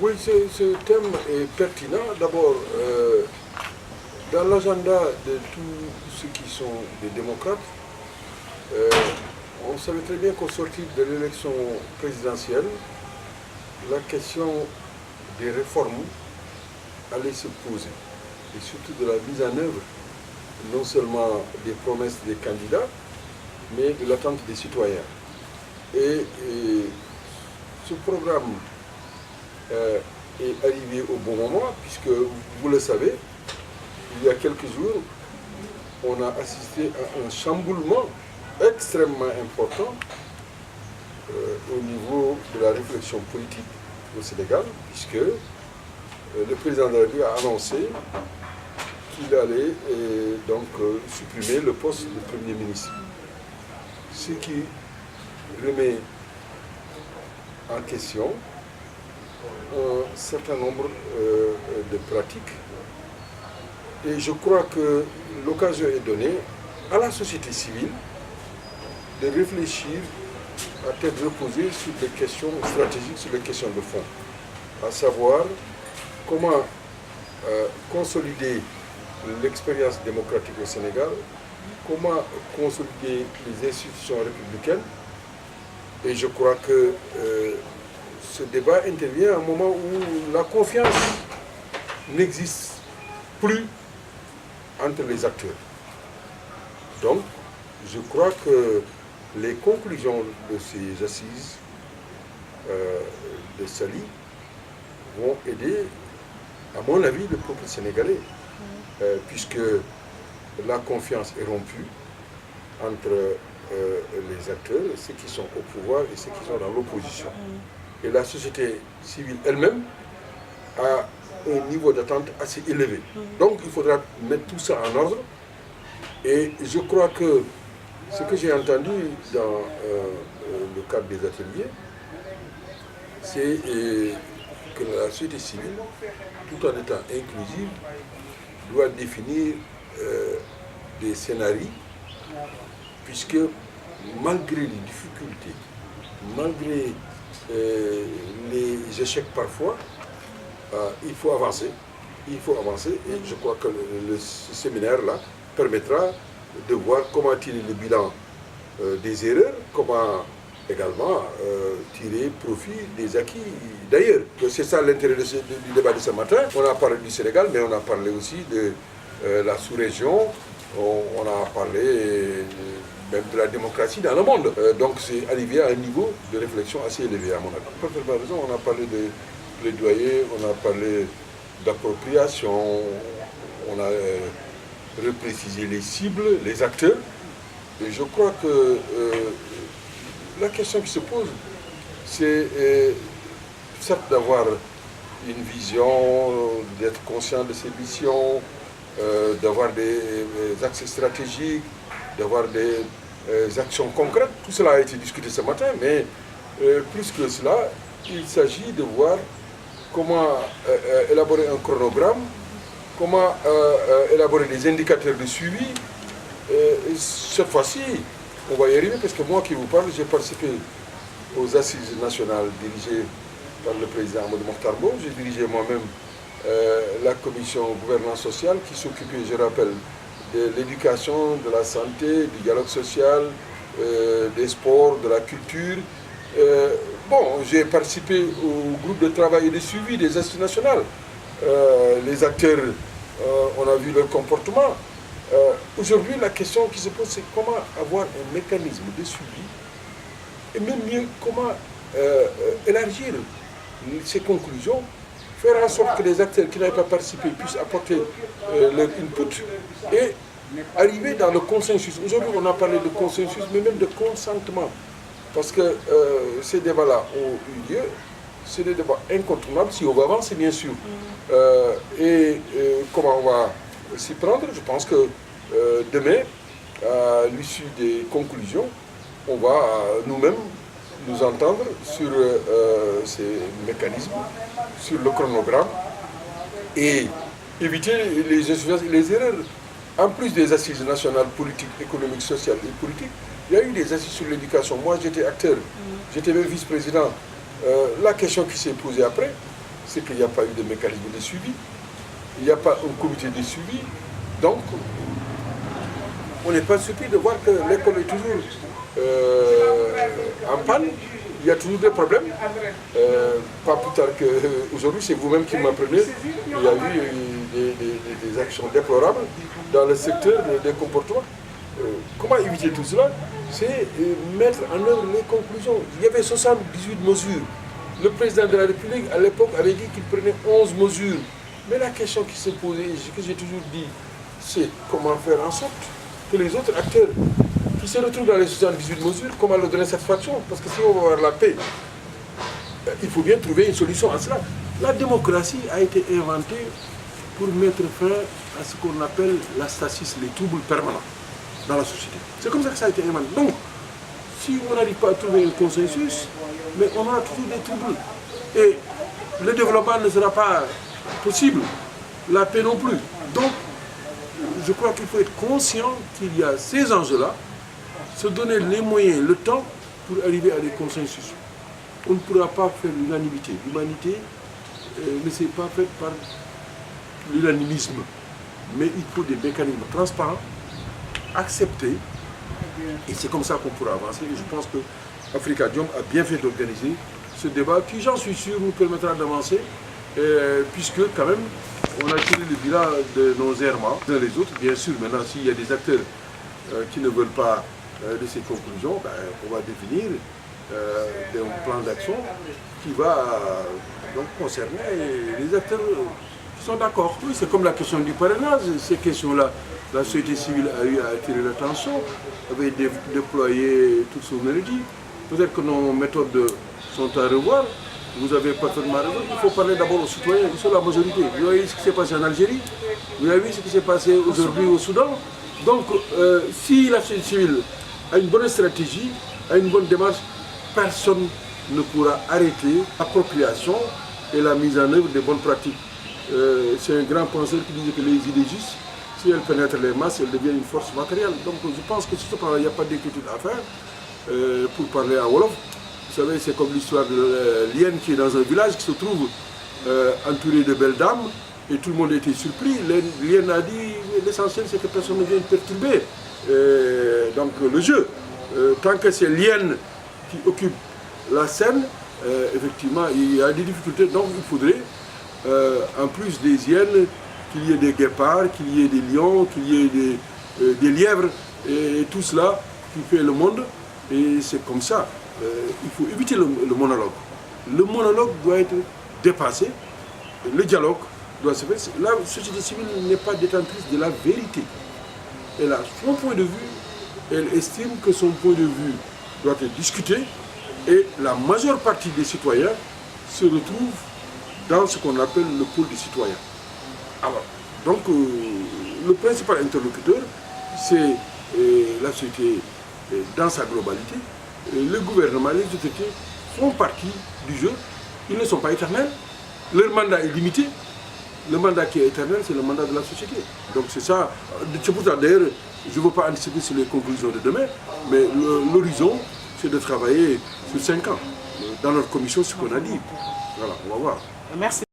Oui, ce thème est pertinent. D'abord, dans l'agenda de tous ceux qui sont des démocrates, on savait très bien qu'au sortir de l'élection présidentielle, la question des réformes allait se poser, et surtout de la mise en œuvre, non seulement des promesses des candidats, mais de l'attente des citoyens. Et ce programme est arrivé au bon moment, puisque, vous le savez, il y a quelques jours, on a assisté à un chamboulement extrêmement important au niveau de la réflexion politique au Sénégal, puisque le président de la République a annoncé qu'il allait donc supprimer le poste de Premier ministre. Ce qui remet en question un certain nombre de pratiques. Et je crois que l'occasion est donnée à la société civile de réfléchir à tête reposée sur des questions stratégiques, sur les questions de fond, à savoir comment consolider l'expérience démocratique au Sénégal, comment consolider les institutions républicaines. Et je crois que ce débat intervient à un moment où la confiance n'existe plus entre les acteurs. Donc, je crois que les conclusions de ces assises de Saly vont aider, à mon avis, le peuple sénégalais, puisque la confiance est rompue entre les acteurs, ceux qui sont au pouvoir et ceux qui sont dans l'opposition. Et la société civile elle-même a un niveau d'attente assez élevé. Donc il faudra mettre tout ça en ordre. Et je crois que ce que j'ai entendu dans le cadre des ateliers, c'est que la société civile, tout en étant inclusive, doit définir des scénarios, puisque malgré les difficultés, malgré les échecs parfois, il faut avancer. Il faut avancer, et je crois que ce séminaire-là permettra de voir comment tirer le bilan des erreurs, comment également tirer profit des acquis d'ailleurs. C'est ça l'intérêt du débat de ce matin. On a parlé du Sénégal, mais on a parlé aussi de la sous-région, on a parlé même de la démocratie dans le monde. Donc c'est arrivé à un niveau de réflexion assez élevé à mon avis. Parfaitement raison, on a parlé de plaidoyer, on a parlé d'appropriation, on a reprécisé les cibles, les acteurs. Et je crois que la question qui se pose, c'est certes d'avoir une vision, d'être conscient de ses missions, d'avoir des axes stratégiques, d'avoir des actions concrètes. Tout cela a été discuté ce matin, mais plus que cela, il s'agit de voir comment élaborer un chronogramme, comment élaborer des indicateurs de suivi. Cette fois-ci, on va y arriver, parce que moi qui vous parle, j'ai participé aux assises nationales dirigées par le président Amadou Mokhtar Mbow. J'ai dirigé moi-même la commission gouvernance sociale qui s'occupait, je rappelle, de l'éducation, de la santé, du dialogue social, des sports, de la culture. J'ai participé au groupe de travail et de suivi des assises nationales. Les acteurs, on a vu leur comportement. Aujourd'hui, la question qui se pose, c'est comment avoir un mécanisme de suivi, et même mieux, comment élargir ces conclusions, faire en sorte que les acteurs qui n'avaient pas participé puissent apporter leur input et arriver dans le consensus. Aujourd'hui, on a parlé de consensus, mais même de consentement. Parce que ces débats-là ont eu lieu, c'est des débats incontournables, si on va avancer, bien sûr. Comment on va s'y prendre? Je pense que demain, à l'issue des conclusions, on va nous-mêmes nous entendre sur ces mécanismes, sur le chronogramme, et éviter les insuffisances et les erreurs. En plus des assises nationales politiques, économiques, sociales et politiques, il y a eu des assises sur l'éducation. Moi, j'étais acteur, j'étais même vice-président. La question qui s'est posée après, c'est qu'il n'y a pas eu de mécanisme de suivi, il n'y a pas un comité de suivi. Donc, on n'est pas surpris de voir que l'école est toujours en panne. Il y a toujours des problèmes. Pas plus tard qu'aujourd'hui, c'est vous-même qui m'apprenez. Il y a eu des actions déplorables dans le secteur des comportements. Comment éviter tout cela? C'est mettre en œuvre les conclusions. Il y avait 78 mesures. Le président de la République, à l'époque, avait dit qu'il prenait 11 mesures. Mais la question qui se posait, que j'ai toujours dit, c'est comment faire en sorte que les autres acteurs qui se retrouvent dans les 78 mesures, comment leur donner satisfaction? Parce que si on veut avoir la paix, il faut bien trouver une solution à cela. La démocratie a été inventée pour mettre fin à ce qu'on appelle la stasis, les troubles permanents dans la société. C'est comme ça que ça a été inventé. Donc, si on n'arrive pas à trouver un consensus, mais on aura toujours des troubles. Et le développement ne sera pas possible, la paix non plus. Donc, je crois qu'il faut être conscient qu'il y a ces enjeux-là, se donner les moyens, le temps pour arriver à des consensus. On ne pourra pas faire l'unanimité. L'humanité ne s'est pas faite par l'unanimisme. Mais il faut des mécanismes transparents, acceptés. Et c'est comme ça qu'on pourra avancer. Et je pense que Afrikajom a bien fait d'organiser ce débat qui, j'en suis sûr, nous permettra d'avancer. Puisque quand même, on a tiré le bilan de nos errements les uns les autres. Bien sûr, maintenant, s'il y a des acteurs qui ne veulent pas de ces conclusions, on va définir un plan d'action qui va donc concerner les acteurs qui sont d'accord. Oui, c'est comme la question du parrainage. Ces questions-là, la société civile a eu à attirer l'attention, avait déployé toute son énergie. Peut-être que nos méthodes sont à revoir. Vous avez parfaitement raison. Il faut parler d'abord aux citoyens, ils sont la majorité. Vous voyez ce qui s'est passé en Algérie, vous avez vu ce qui s'est passé aujourd'hui au Soudan. Donc, si la société civile a une bonne stratégie, a une bonne démarche, personne ne pourra arrêter l'appropriation et la mise en œuvre des bonnes pratiques. C'est un grand penseur qui disait que les idées justes, si elles pénètrent les masses, elles deviennent une force matérielle. Donc je pense que sur ce plan, il n'y a pas d'inquiétude à faire. Pour parler à Wolof, vous savez, c'est comme l'histoire de Lienne qui est dans un village qui se trouve entouré de belles dames et tout le monde était surpris. Lienne a dit l'essentiel c'est que personne ne vienne perturber donc le jeu. Tant que c'est Lienne qui occupe la scène, effectivement il y a des difficultés. Donc il faudrait en plus des hyènes qu'il y ait des guépards, qu'il y ait des lions, qu'il y ait des lièvres et tout cela qui fait le monde. Et c'est comme ça. Il faut éviter le monologue. Le monologue doit être dépassé. Le dialogue doit se faire. La société civile n'est pas détentrice de la vérité. Elle a son point de vue. Elle estime que son point de vue doit être discuté. Et la majeure partie des citoyens se retrouvent dans ce qu'on appelle le pôle des citoyens. Alors, donc, le principal interlocuteur, c'est la société dans sa globalité. Le gouvernement, les autorités font partie du jeu. Ils ne sont pas éternels. Leur mandat est limité. Le mandat qui est éternel, c'est le mandat de la société. Donc c'est ça. C'est pour ça d'ailleurs, je ne veux pas anticiper sur les conclusions de demain, mais l'horizon, c'est de travailler sur 5 ans. Dans notre commission, ce qu'on a dit. Voilà, on va voir. Merci.